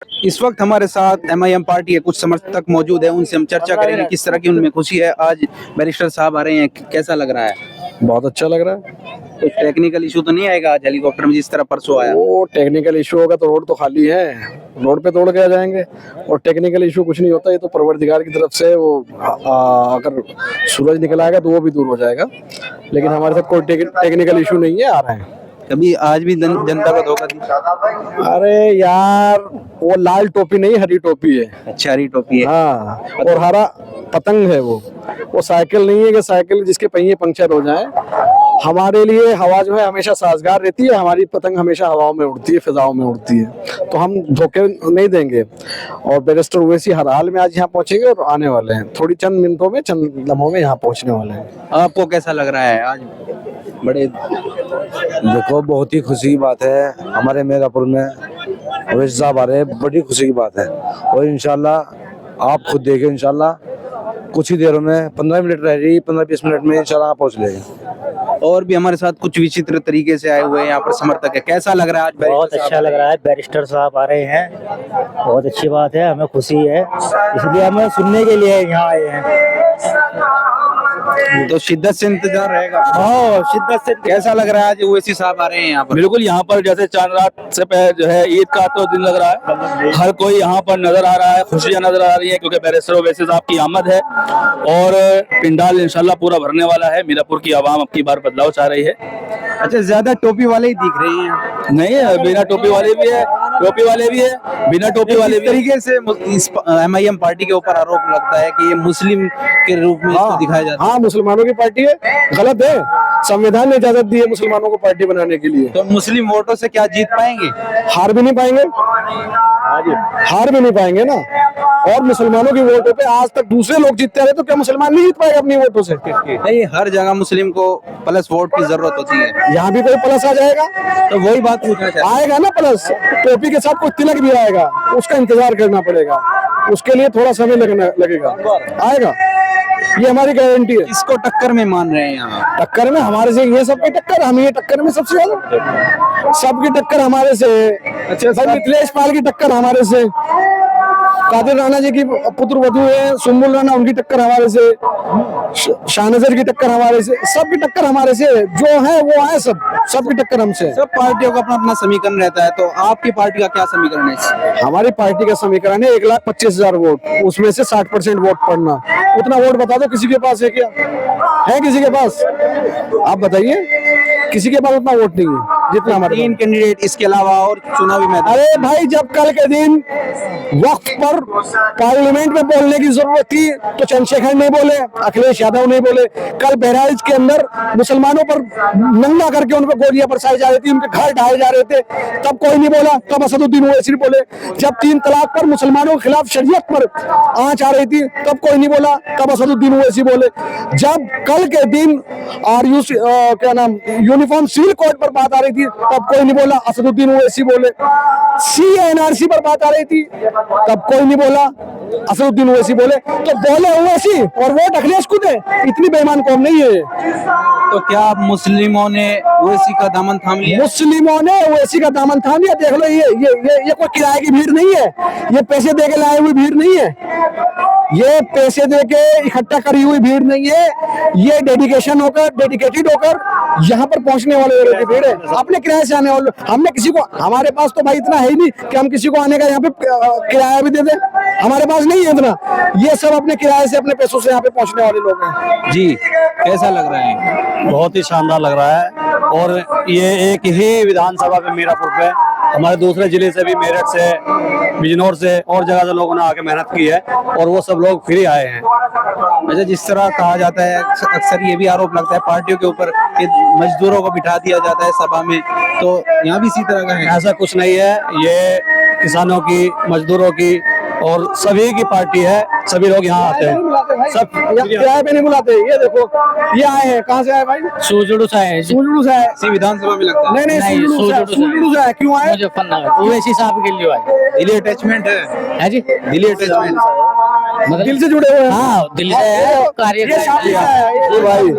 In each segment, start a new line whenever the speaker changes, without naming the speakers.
इस वक्त हमारे साथ एमआईएम पार्टी के कुछ समर्थक मौजूद हैं, उनसे हम चर्चा करेंगे किस तरह की उनमें खुशी है। आज बैरिस्टर साहब आ रहे हैं, कैसा लग रहा है?
बहुत अच्छा लग रहा है।
कुछ टेक्निकल इशू तो नहीं आएगा आज हेलीकॉप्टर में जिस तरह परसों आया?
वो टेक्निकल इशू होगा तो रोड तो खाली है, रोड पे तोड़ के आ जाएंगे। और टेक्निकल इशू कुछ नहीं होता, ये तो परवरदिगार की तरफ से वो अगर सूरज निकल आएगा तो वो भी दूर हो जाएगा। लेकिन हमारे साथ कोई टेक्निकल इशू नहीं है, आ रहे हैं।
कभी आज भी जनता को धोखा दी?
अरे यार, वो लाल टोपी नहीं, हरी टोपी है।
अच्छा, हरी टोपी है।
हाँ, और हरा पतंग है वो साइकिल नहीं है कि साइकिल जिसके पहिए पंक्चर हो जाए। हमारे लिए हवा जो है हमेशा साजगार रहती है, हमारी पतंग हमेशा हवाओं में उड़ती है, फिजाओं में उड़ती है, तो हम धोखे नहीं देंगे। और बैरिस्टर ओवैसी हर हाल में आज यहाँ पहुंचेंगे और आने वाले हैं, थोड़ी चंद मिनटों में, चंद लम्हों में यहाँ पहुंचने वाले हैं।
आपको कैसा लग रहा है आज? बड़े
देखो, बहुत ही खुशी की बात है हमारे मीरापुर में ओवैसी साहब आ रहे हैं, बड़ी खुशी की बात है। और इंशाल्लाह आप खुद देखें, इंशाल्लाह कुछ ही देरों में 15 मिनट रह रही, 15-20 मिनट में इंशाल्लाह आप पहुंच लेंगे।
और भी हमारे साथ कुछ विचित्र तरीके से आए हुए हैं यहाँ पर समर्थक है, कैसा लग रहा है आज?
बहुत अच्छा लग रहा है, बैरिस्टर साहब आ रहे हैं, बहुत अच्छी बात है, हमें खुशी है, इसलिए हमें सुनने के लिए यहाँ आए हैं।
तो शिद्दत से इंतजार रहेगा।
हाँ, शिद्दत से।
कैसा लग रहा है आज ओवैसी साहब आ रहे हैं यहाँ पर?
बिल्कुल, यहाँ पर जैसे चांद रात से पहले जो है ईद का तो दिन लग रहा है, हर कोई यहाँ पर नजर आ रहा है, खुशियाँ नजर आ रही है, क्योंकि बैरिस्टर ओवैसी साहब की आमद है और पिंडाल इंशाल्लाह पूरा भरने वाला है। मीरापुर की आवाम अब की बार बदलाव चाह रही है।
अच्छा, ज्यादा टोपी वाले ही दिख रहे हैं?
नहीं, बिना टोपी वाले भी है, टोपी वाले भी है, बिना टोपी वाले भी।
तरीके से इस एमआईएम पार्टी के ऊपर आरोप लगता है कि ये मुस्लिम के रूप में इसको दिखाया जाता है।
हाँ, मुसलमानों की पार्टी है, गलत है। संविधान ने इजाजत दी है मुसलमानों को पार्टी बनाने के लिए।
तो मुस्लिम वोटों से क्या जीत पाएंगे?
हार भी नहीं पाएंगे, हार भी नहीं पाएंगे ना। और मुसलमानों की वोटों पे आज तक दूसरे लोग जीतते रहे, तो क्या मुसलमान नहीं जीत पाएगा अपनी वोटों से?
नहीं, हर जगह मुस्लिम को प्लस वोट की जरूरत होती है।
यहाँ भी कोई प्लस आ जाएगा
तो वही बात पूछना चाहते हैं।
आएगा ना प्लस, टोपी के साथ कोई तिलक भी आएगा, उसका इंतजार करना पड़ेगा, उसके लिए थोड़ा समय लगेगा, आएगा, ये हमारी गारंटी है।
इसको टक्कर में मान रहे हैं यहाँ?
टक्कर में हमारे से ये सबकी टक्कर, हम ये टक्कर में सबसे ज्यादा, सबकी टक्कर हमारे से। अच्छा, भाई मिथिलेश पाल की टक्कर हमारे से, कादिर राणा जी की पुत्र वधू है सुम्बुल राणा, उनकी टक्कर हमारे से, शाहनजर की टक्कर हमारे से, सबकी टक्कर हमारे से, जो है वो है, सबकी टक्कर हमसे।
सब पार्टियों का अपना अपना समीकरण रहता है, तो आपकी पार्टी का क्या समीकरण है?
हमारी पार्टी का समीकरण है 1,25,000 वोट, उसमें से 60% वोट पड़ना। उतना वोट बता दो, किसी के पास है क्या? है किसी के पास? आप बताइए, किसी के पास उतना वोट नहीं है जितना हमारे।
3 कैंडिडेट इसके अलावा और चुनावी मैदान?
अरे भाई, जब कल के दिन वक्त पर पार्लियामेंट में बोलने की जरूरत थी तो चंद्रशेखर नहीं बोले, अखिलेश यादव नहीं बोले। कल बहराइच के अंदर मुसलमानों पर नंगा करके उन पर गोलियां बरसाई जा रही थी, उनके घर ढाए जा रहे थे, तब कोई नहीं बोला, तब असदुद्दीन ओवैसी बोले। जब 3 तलाक पर मुसलमानों के खिलाफ शरीयत पर आंच आ रही थी, तब कोई नहीं बोला, तब असदुद्दीन ओवैसी बोले। जब कल के दिन क्या नाम यूनिफॉर्म सिविल कोड पर बात आ रही थी, तब कोई नहीं बोला, असदुद्दीन ओवैसी बोले। CNRC पर बात आ रही थी, तब कोई नहीं बोला, असदुद्दीन ओवैसी बोले। तो बोले ओवैसी और वोट अखिलेश को दे, इतनी बेईमान कौम नहीं है।
तो क्या मुस्लिमों ने ओवैसी का दामन थाम लिया?
मुस्लिमों ने ओवैसी का दामन थाम लिया। देख लो, ये कोई किराए की भीड़ नहीं है, ये पैसे दे के लाए हुई भीड़ नहीं है, ये पैसे दे के इकट्ठा करी हुई भीड़ नहीं है, ये डेडिकेटेड होकर यहाँ पर पहुंचने वाले लोगों की भीड़ है, अपने किराए से आने वाले। हमने किसी को, हमारे पास तो भाई इतना है ही नहीं कि हम किसी को आने का यहाँ पे किराया भी दे दें, हमारे पास नहीं है इतना। ये सब अपने किराए से, अपने पैसों से यहाँ पे पहुंचने वाले लोग हैं।
जी, कैसा लग रहा है?
बहुत ही शानदार लग रहा है। और ये एक ही विधानसभा पे, मीरापुर पे, हमारे दूसरे जिले से भी, मेरठ से, बिजनौर से और जगह से लोगों ने आके मेहनत की है और वो सब लोग फ्री आए हैं।
अच्छा, जिस तरह कहा जाता है, अक्सर ये भी आरोप लगता है पार्टियों के ऊपर कि मजदूरों को बिठा दिया जाता है सभा में, तो यहाँ भी इसी तरह का है?
ऐसा कुछ नहीं है, ये किसानों की, मजदूरों की और सभी की पार्टी है, सभी लोग यहाँ आते हैं, सब
किराए पे नहीं बुलाते। ये देखो, ये आए हैं, कहाँ से आए भाई?
सूजड़ू से आए,
सूजड़ू से आए।
इसी विधानसभा में लगता है?
नहीं, सूजड़ू से आए। क्यों आए?
मुजफ्फरनगर, ओवैसी साहब के लिए आए।
दिली अटैचमेंट है
जी,
दिली अटैचमेंट।
दिल से जुड़े हुए हैं।
हाँ दिल से है,
ये
कार्यकर्ता
शादी
है।
है, ये भाई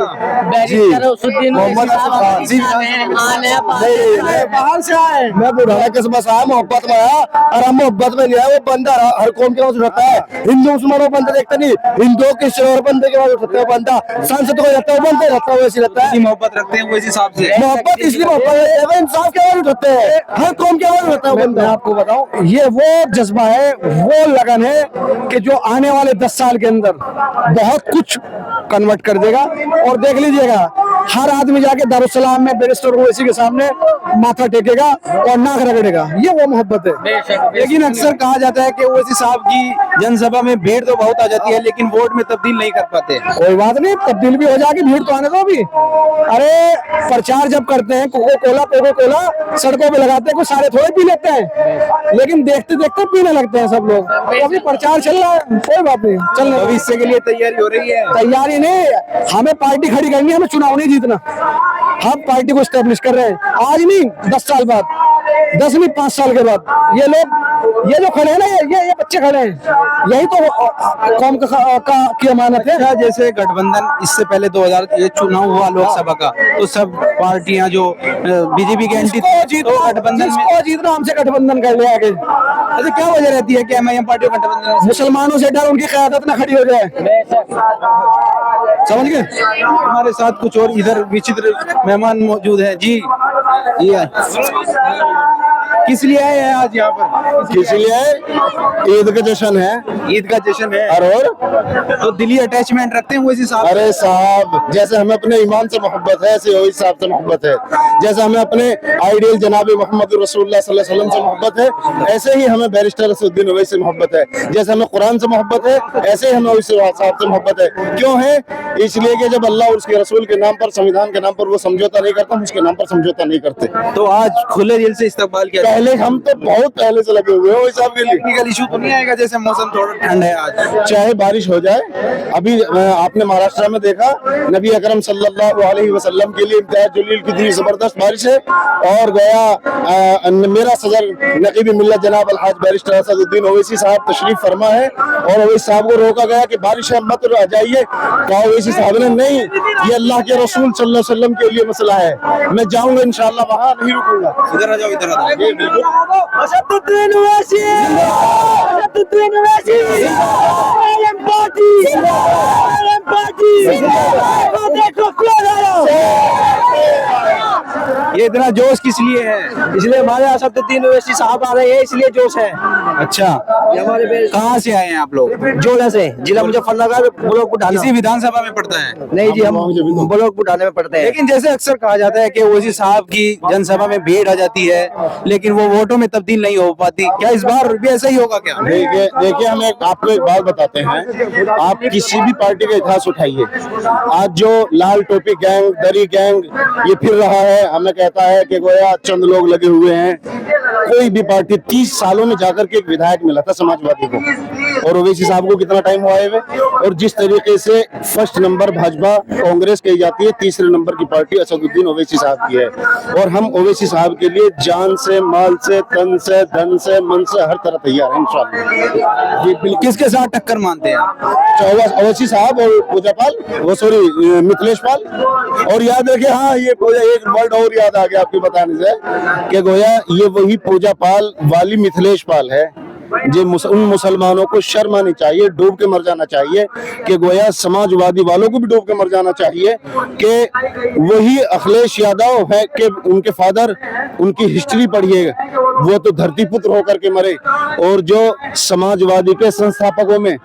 बैरिस्टर उसुद्दीन
मोहम्मद
साहब
अफगान।
अपनी
जी।
मेहमान है
बाहर से आए, मैं बुढ़ाना किस्म से आया, मोहब्बत में आया, और हम मोहब्बत में नहीं आया। वो बंदा हर कौम के पास रहता है, हिंदू मुसलमानों बंदा देखता नहीं, हिंदू किसी और बंदे के पास रहता है बंदा, सांसद को रहता है बंदा रहता है, वैसे रहता है।
मोहब्बत रखते हैं वो इस हिसाब से।
मोहब्बत इसलिए मोहब्बत है, इंसाफ के बाद उठते हैं, हर कौम के बाद रहता है बंदा। मैं आपको बताऊं, ये वो जज्बा है, वो लगन है कि जो आने वाले 10 साल के अंदर बहुत कुछ कन्वर्ट कर देगा। और देख लीजिएगा, हर आदमी जाके दारुसलाम में बैरिस्टर ओवैसी के सामने माथा टेकेगा और नाक रगड़ेगा, ये वो मोहब्बत है।
लेकिन अक्सर कहा जाता है कि ओवैसी साहब की जनसभा में भीड़ तो बहुत आ जाती है, लेकिन वोट में तब्दील नहीं कर पाते।
कोई बात नहीं, तब्दील भी हो जाएगी, भीड़ तो आने दो अभी। अरे प्रचार जब करते हैं, कोको कोला सड़कों पे लगाते हैं, कोई सारे थोड़े पी लेते हैं, लेकिन देखते देखते पीने लगते हैं सब लोग। तो अभी प्रचार चल रहा है, कोई बात नहीं, चलने दो।
भविष्य के लिए तैयारी हो रही है।
तैयारी नहीं, हमें पार्टी खड़ी करनी है, हमें चुनाव नहीं जीतना। हम पार्टी को स्टेब्लिश कर रहे हैं, आज नहीं 10 साल बाद, 10 नहीं 5 साल के बाद। ये लोग, ये जो खड़े हैं ना, ये बच्चे खड़े हैं, यही तो कौम की अमानत है।
जैसे गठबंधन इससे पहले 2000 ये चुनाव हुआ लोकसभा का, तो सब पार्टियां जो बीजेपी के एंटी
जिसको
गठबंधन में,
जिसको जीतना हमसे गठबंधन कर लिया आगे।
अच्छा क्या वजह रहती है कि एमआईएम पार्टी गठबंधन में?
मुसलमानों से डर, उनकी क़यादत ना खड़ी हो जाए, समझ गए।
हमारे साथ कुछ और इधर विचित्र मेहमान मौजूद है। जी जी किस लिए आए हैं आज यहाँ पर?
किस लिए? ईद का जश्न है,
ईद का जश्न है।
और
तो दिली अटैचमेंट रखते हैं वैसे साहब?
अरे साहब, जैसे हमें अपने ईमान से मोहब्बत है, ऐसे वही साहब से मोहब्बत है। जैसे हमें अपने आइडियल जनाब मोहम्मद रसूलुल्लाह सल्लल्लाहु अलैहि वसल्लम से मोहब्बत है, ऐसे ही हमें बैरिस्टर असदुद्दीन ओवैसी से मोहब्बत है। जैसे हमें कुरान से मोहब्बत है, ऐसे ही हमें ओवैसी साहब से मोहब्बत है। क्यों है? इसलिए कि जब अल्लाह और उसके रसूल के नाम पर, संविधान के नाम पर वो समझौता नहीं करता, हम उसके नाम पर समझौता नहीं करते।
तो आज खुले दिल से इस्तकबाल किया।
पहले हम तो बहुत पहले से लगे हुए हैं वही साहब के लिए।
टेक्निकल इशू तो नहीं आएगा? जैसे मौसम थोड़ा ठंड है आज,
चाहे बारिश हो जाए, अभी आपने महाराष्ट्र में देखा, नबी अकरम सल्लल्लाहु अलैहि वसल्लम के लिए इम्तियाज जलील की इतनी जबरदस्त बारिश है। और गया मेरा सदर नकीब मिल्लत जनाब अलहाज बैरिस्टर असदुद्दीन ओवैसी साहब तशरीफ फरमा है, और ओवैसी साहब को रोका गया कि बारिश है मत जाइए। कहा ओवैसी साहब ने नहीं, ये अल्लाह के रसूल सल्लल्लाहु अलैहि वसल्लम के लिए मसला है, मैं जाऊंगा इंशाअल्लाह, वहां नहीं रुकूंगा।
इधर आ जाओ, इधर आ जाओ।
ये बिल्कुल
असदुद्दीन ओवैसी, असदुद्दीन ओवैसी, आलम पार्टी, आलम पार्टी, देखो कौन आया।
ये इतना जोश किस लिए है?
इसलिए हमारे असदुद्दीन ओवैसी साहब आ रहे हैं, इसलिए जोश है।
अच्छा, कहाँ से आए हैं आप लोग?
जोड़ा से, जिला मुजफ्फरनगर, ब्लॉक बुढ़ाना।
इसी विधानसभा में पड़ता है?
नहीं जी, हम ब्लॉक बुढ़ाने में पढ़ते हैं।
लेकिन जैसे अक्सर कहा जाता है कि ओवैसी साहब की जनसभा में भीड़ आ जाती है, लेकिन वो वोटों में तब्दील नहीं हो पाती। क्या इस बार भी ऐसा ही होगा क्या?
देखिए हम आपको एक बात बताते हैं, आप किसी भी पार्टी का इतिहास उठाइए, आज जो लाल टोपी गैंग, दरी गैंग ये फिर रहा है, हमें कहता है कि गोया चंद लोग लगे हुए हैं। कोई भी पार्टी 30 सालों में जाकर के एक विधायक मिला था समाजवादी को, और ओवैसी साहब को कितना टाइम हुआ है। और जिस तरीके से फर्स्ट नंबर भाजपा कांग्रेस कही जाती है, तीसरे नंबर की पार्टी असदुद्दीन ओवैसी साहब की है। और हम ओवैसी साहब के लिए जान से, माल से, तन से, धन से, मन से हर तरह तैयार हैं इंशाअल्लाह।
जी बिल्कुल। किसके साथ टक्कर मानते हैं आप?
ओवैसी साहब और पूजा पाल, वो सॉरी मिथिलेश पाल। और याद रखिए, हाँ ये एक वर्ड और याद आ गया आपके बताने से, कि गोया ये वही पूजा पाल वाली मिथिलेश पाल है जो उन मुसलमानों को शर्म आनी चाहिए, डूब के मर जाना चाहिए, कि गोया समाजवादी वालों को भी डूब के मर जाना चाहिए, कि वही अखिलेश यादव है कि उनके फादर, उनकी हिस्ट्री पढ़िए, वो तो धरती पुत्र होकर के मरे। और जो समाजवादी के संस्थापकों में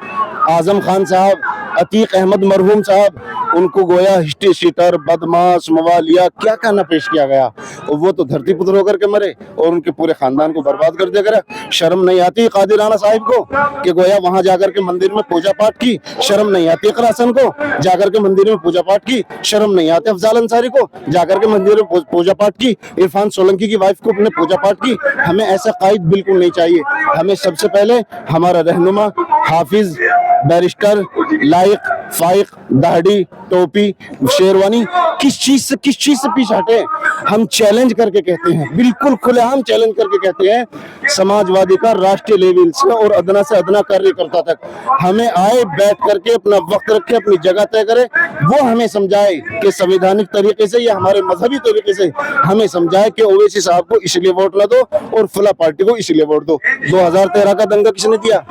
आजम खान साहब, अतीक अहमद मरहूम साहब, उनको गोया हिस्ट्री शीटर, बदमाश, मवालिया क्या क्या ना पेश किया गया, और वो तो धरती पुत्र होकर के मरे और उनके पूरे खानदान को बर्बाद कर दिया गया। शर्म नहीं आती कादिर राणा साहिब को कि गोया वहां जाकर के मंदिर में पूजा पाठ की? शर्म नहीं आती इकरा हसन को जाकर के मंदिर में पूजा पाठ की? शर्म नहीं आती अफजाल अंसारी को जाकर के मंदिर में पूजा पाठ की? इरफान सोलंकी की वाइफ को अपने पूजा पाठ की? हमें ऐसा कायद बिल्कुल नहीं चाहिए। हमें सबसे पहले हमारा रहनुमा, हाफिज, बैरिस्टर, लायक,
फाइक, दाढ़ी, टोपी, शेरवानी, किस चीज से पीछे हटे। हम चैलेंज करके कहते हैं, बिल्कुल खुलेआम चैलेंज करके कहते हैं, समाजवादी का राष्ट्रीय लेवल से और अदना से अदना कार्यकर्ता तक हमें आए, बैठ करके अपना वक्त रखे, अपनी जगह तय करे, वो हमें समझाए कि संवैधानिक तरीके से या हमारे मजहबी तरीके से हमें समझाए कि ओवैसी साहब को इसलिए वोट न दो और फला पार्टी को इसलिए वोट दो। 2013 का दंगा किसने दिया?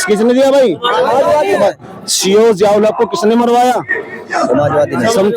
किसने दिया भाई? सीओ जियाउल हक को किसने मरवाया?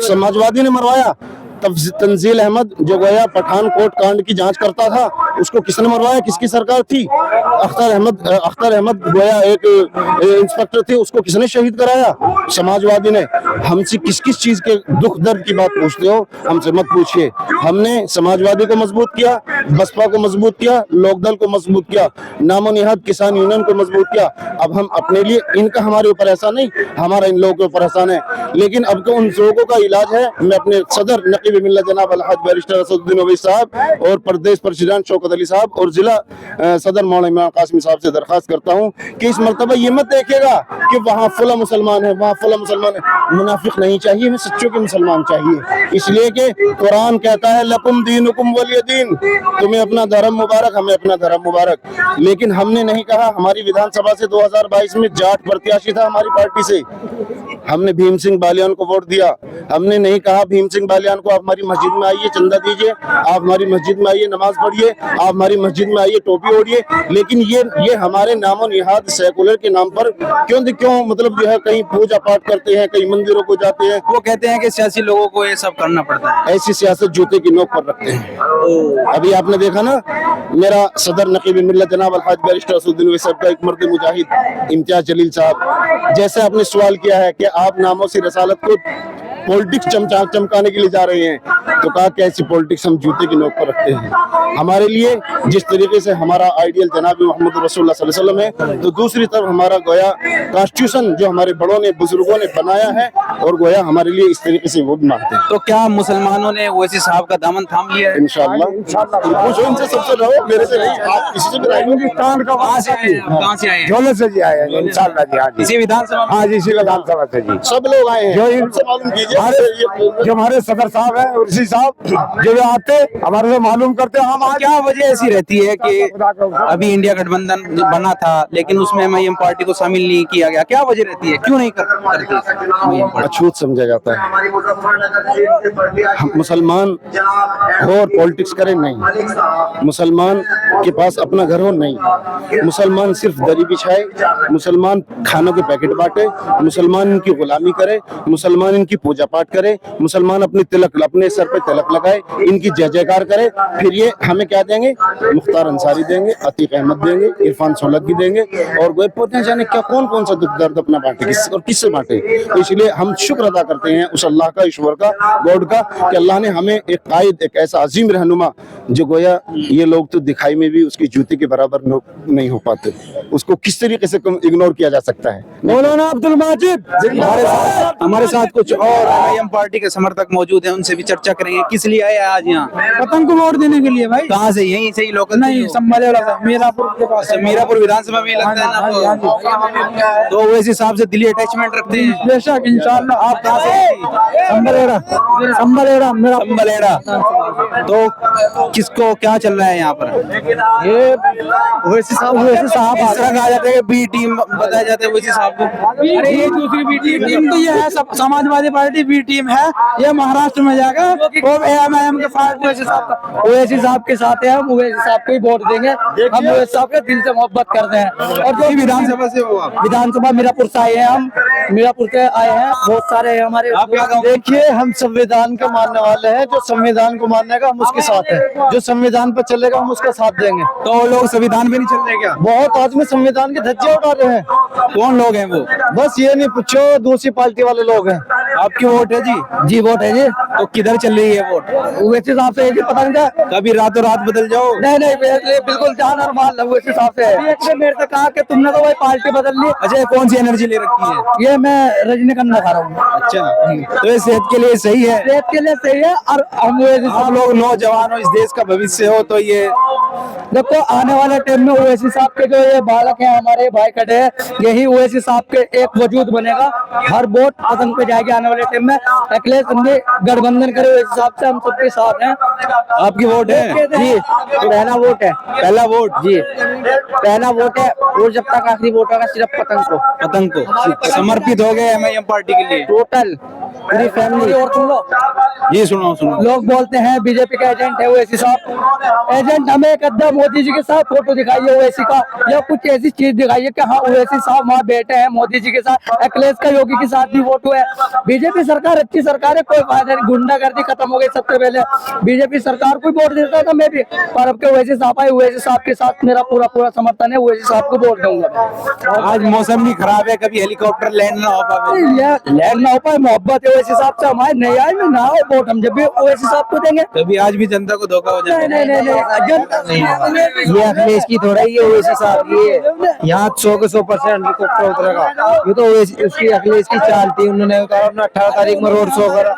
समाजवादी ने मरवाया। तब तंजील अहमद जो गया पठानकोट कांड की जांच करता था, उसको किसने मरवाया? किसकी सरकार थी? अख्तर अहमद गोया एक इंस्पेक्टर थे, उसको किसने शहीद कराया? समाजवादी ने। हमसे किस किस चीज के दुख दर्द की बात पूछते हो? हमसे मत पूछिए। हमने समाजवादी को मजबूत किया, बसपा को मजबूत किया, लोकदल को मजबूत किया, नामो निहाद किसान यूनियन को मजबूत किया। अब हम अपने लिए, इनका हमारे ऊपर एहसान नहीं, हमारा इन लोगों के ऊपर एहसान है। लेकिन अब तो उन लोगों का इलाज है। मैं अपने सदर नकीब मिल्लत जनाब अलहाज बैरिस्टर असदुद्दीन ओवैसी साहब और प्रदेश प्रेसिडेंट शौकत अली साहब और जिला सदर मौलाना इमरान कासिमी साहब से दरखास्त करता हूँ कि इस मर्तबा ये मत देखिएगा कि वहाँ फला मुसलमान है, वहाँ फला मुसलमान है। मुनाफिक नहीं चाहिए, हमें सच्चों के मुसलमान चाहिए। इसलिए कि कुरान कहता है लकुम दीनुकुम वलिय दीन, तुम्हें अपना धर्म मुबारक, हमें अपना धर्म मुबारक। लेकिन हमने नहीं कहा, हमारी विधानसभा से 2022 में जाट प्रत्याशी था हमारी पार्टी से, हमने भीम सिंह बालियान को वोट दिया। हमने नहीं कहा भीम सिंह बालियान को आप हमारी मस्जिद में आइए, चंदा दीजिए, आप हमारी मस्जिद में आइए, नमाज पढ़िए, आप हमारी मस्जिद में आइए, टोपी ओढ़िए। लेकिन ये हमारे नामो निहाद सेकुलर के नाम पर क्यों मतलब जो है कहीं पूजा पाठ करते हैं, कहीं मंदिरों को जाते हैं।
वो कहते हैं कि सियासी लोगों को ये सब करना पड़ता है।
ऐसी सियासत जूते की नोक पर रखते हैं। अभी आपने देखा ना, मेरा सदर नकीब मिल्लत जनाब अलहाज बैरिस्टर असदुद्दीन ओवैसी साहब का एक मर्द मुजाहिद इम्तियाज जलील साहब, जैसे आपने सवाल किया है कि आप नामों से रसालत को पॉलिटिक्स चमकाने के लिए जा रहे हैं, तो कहा कैसी पॉलिटिक्स हम जूते की नोक पर रखते हैं। हमारे लिए जिस तरीके से हमारा आइडियल जनाब मोहम्मद रसूलुल्लाह सल्लल्लाहु अलैहि वसल्लम है, तो दूसरी तरफ हमारा गोया कॉन्स्टिट्यूशन जो हमारे बड़ों ने, बुजुर्गों ने बनाया है, और गोया हमारे लिए इस तरीके से वो भी मानते हैं।
तो क्या मुसलमानों ने ओवैसी साहब का दामन थाम लिया है?
इंशाअल्लाह पूछो इनसे, सबसे रहो, मेरे से नहीं, आप किसी से भी राय
हिंदुस्तान का
कहाँ से आए हैं?
झोले से जी आए हैं इंशाअल्लाह जी। हाँ जी,
इसी विधानसभा में?
हाँ जी, इसी विधानसभा से जी
सब लोग आए हैं।
जो
इनसे मालूम कीजिए,
जो हमारे सदर साहब हैं उर्सी साहब, जो आते हमारे से मालूम करते हैं। हम
क्या वजह ऐसी रहती है कि अभी इंडिया गठबंधन बना था लेकिन उसमें एमआईएम पार्टी को शामिल नहीं किया गया? क्या वजह रहती है, क्यों नहीं करते?
अछूत समझा जाता है। मुसलमान हो और पॉलिटिक्स करे नहीं, मुसलमान के पास अपना घर हो नहीं, मुसलमान सिर्फ दरी बिछाए, मुसलमान खानों के पैकेट बांटे, मुसलमान इनकी गुलामी करे, मुसलमान इनकी पूजा पाठ करे, मुसलमान अपनी तिलक, अपने सर पे तिलक लगाए, इनकी जय जयकार करे। फिर ये हमें क्या देंगे? मुख्तार अंसारी देंगे, अतीक अहमद देंगे, इरफान सोलंकी देंगे, और वो पता जाने क्या कौन कौन सा दुख दर्द अपना बांटे, और किससे बांटे। तो इसलिए हम शुक्र अदा करते हैं उस अल्लाह का, ईश्वर का, गॉड का, कि अल्लाह ने हमें एक कायद, एक ऐसा अजीम रहनुमा, जो गोया ये लोग तो दिखाई में भी उसकी जूती के बराबर नहीं हो पाते, उसको किस तरीके से इग्नोर किया जा सकता है।
मौलाना अब्दुल माजिद
हमारे साथ कुछ और एमआईएम पार्टी के समर्थक मौजूद हैं, उनसे भी चर्चा करेंगे। किस लिए आए आज यहाँ?
पतंग को वोट देने के लिए भाई।
कहाँ से? यहीं से ही लोकल?
नहीं, संभालेवाला से, मीरापुर के पास।
मीरापुर विधानसभा में लगता है ना, तो ओवैसी साहब से दिली अटैचमेंट रखते हैं?
बेशक, इंशाअल्लाह।
आप कहाँ से?
संभलेड़ा मेरा
संभलेड़ा। तो किसको क्या चल रहा है यहाँ पर?
ये ओवैसी साहब
इस तरह कहा जाता है कि बी टीम बताया जाता है ओवैसी साहब को।
अरे ये दूसरी बी टीम तो ये है, समाजवादी पार्टी बी टीम है, ये महाराष्ट्र में जाएगा और एमआईएम के पार्टी ओवैसी साहब के साथ है। हम ओवैसी साहब को ही वोट देंगे, हम ओवैसी साहब के दिल से मोहब्बत करते हैं। और जो
विधानसभा से हो आप?
विधानसभा मीरापुर से आए हैं, हम मीरापुर के आए हैं, बहुत सारे हमारे। देखिए, हम संविधान के मानने वाले हैं, जो संविधान को मानेगा हम उसके साथ है, जो संविधान पर चलेगा हम उसका साथ देंगे।
तो लोग संविधान पे नहीं चल रहे क्या?
बहुत आदमी संविधान के धज्जे उड़ा रहे हैं।
कौन लोग हैं वो?
बस ये नहीं पूछो, दूसरी पार्टी वाले लोग हैं।
आपकी वोट है जी?
जी वोट है जी।
तो किधर चल रही है वोट?
उस हिसाब से ये पता नहीं था।
कभी रातों रात बदल जाओ।
नहीं नहीं बिल्कुल जान और माल उस हिसाब से है। एक ने मेरे से कहा कि तुमने तो वही पार्टी बदल ली।
अच्छा, ये कौन सी एनर्जी ले रखी है?
ये मैं रजनीगंधा खा रहा हूँ।
अच्छा, तो ये सेहत के लिए सही है?
सेहत के लिए सही है। और हम
आप लोग नौजवान हो, इस देश का भविष्य हो, तो ये
देखो आने वाले टाइम में ओवैसी साहब के जो ये बालक हैं हमारे भाई खड़े हैं, यही ओवैसी साहब के एक वजूद बनेगा। हर वोट पसंद पे जाएगी आने वाले टाइम में। अखिलेश ने गठबंधन करे ओवैसी साहब से, हम सबके साथ हैं।
आपकी वोट है?
जी पहला वोट है।
पहला वोट
जी पहला वोट है। और जब तक आखिरी वोट होगा सिर्फ पतंग को।
पतंग को समर्पित हो गए एमआईएम पार्टी के लिए
टोटल पूरी फैमिली। और तुम लोग
जी सुनो सुनो।
लोग बोलते हैं बीजेपी का एजेंट है ओवैसी साहब। एजेंट हमें एक अद्धा मोदी जी के साथ फोटो दिखाइए ओवैसी का, या कुछ ऐसी चीज दिखाइए कि हाँ ओवैसी साहब वहाँ बैठे हैं मोदी जी के साथ। अखिलेश का योगी के साथ भी फोटो है। बीजेपी सरकार अच्छी सरकार है, कोई फायदा नहीं। गुंडागर्दी खत्म हो गई। सबसे पहले बीजेपी सरकार को वोट देता था मैं भी, पर अब के ओवैसी साहब आए, ओवैसी साहब के साथ मेरा पूरा समर्थन है। ओवैसी साहब को वोट दूंगा।
आज मौसम भी खराब है, कभी हेलीकॉप्टर लैंड ना हो पाए।
लैंड ना हो पाए, मोहब्बत है ओवैसी साहब से हमारे। नहीं आए ना हो वोट, हम जब भी ओवैसी साहब को देंगे।
कभी आज भी जनता को धोखा हो जाता है?
नहीं।
ये अखिलेश की थोड़ा ही है ओवैसी साहब की। यहाँ 100% हेलीकॉप्टर उतरेगा। ये तो उसकी अखिलेश की चाल थी। उन्होंने कहा 18 तारीख में रोड शो करा।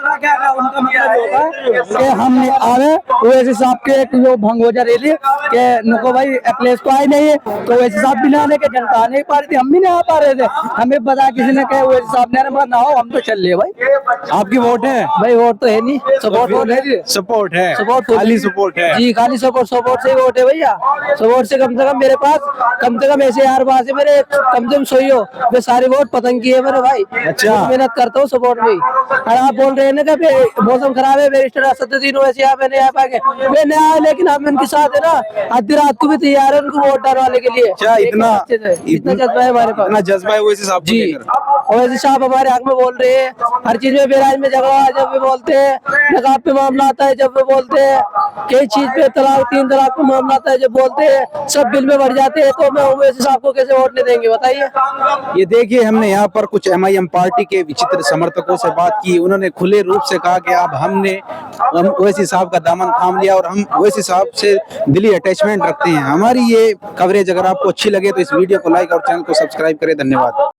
उनका मतलब होता है कि हम आवे ओवैसी साहब के एक जो भंग हो जा रही थी कि नुको भाई अखिलेश को आए नहीं है, तो ओवैसी साहब भी ना आने के जनता आ नहीं पा रही थी, हम भी नहीं आ पा रहे थे। हमें पता किसी ने कहा ओवैसी साहब ने ना हो, हम तो चल लिए भाई।
आपकी वोट है?
भाई वोट तो है नहीं, सपोर्ट है जी।
सपोर्ट है?
सपोर्ट
खाली सपोर्ट है?
जी खाली सपोर्ट से ही वोट है भैया। सपोर्ट से कम मेरे पास कम से कम ऐसे यार वहाँ से मेरे कम से कम सोई हो वे सारी वोट पतंग की है मेरे भाई।
अच्छा।
मेहनत करता हूँ सपोर्ट में। और आप बोल रहे हैं ना कि मौसम खराब है, बैरिस्टर असदुद्दीन ओवैसी यहाँ पे नहीं आ पाएंगे। वे नहीं आए, लेकिन हम इनके साथ है ना, आधी रात को भी तैयार है उनको वोट डालवाने के लिए।
अच्छा, इतना
जज्बा है हमारे पास।
इतना जज्बा है ओवैसी साहब को
जी
लेकर?
ओवैसी साहब हमारे हक में बोल रहे हैं। हर चीज में बेराज में झगड़ा है जब वे बोलते हैं, नकाब पे मामला आता है जब वे बोलते हैं, कई चीज पे तलाक 3 तलाक पे मामला आता है जब बोलते हैं, सब बिल में बढ़ जाते हैं। तो मैं ओवैसी साहब को कैसे वोट नहीं देंगे बताइए?
ये देखिए, हमने यहाँ पर कुछ एमआईएम पार्टी के विचित्र समर्थकों से बात की। उन्होंने खुले रूप से कहा कि अब हमने ओवैसी साहब का दामन थाम लिया और हम ओवैसी साहब से दिली अटैचमेंट रखते हैं। हमारी ये कवरेज अगर आपको अच्छी लगे तो इस वीडियो को लाइक और चैनल को सब्सक्राइब करें। धन्यवाद।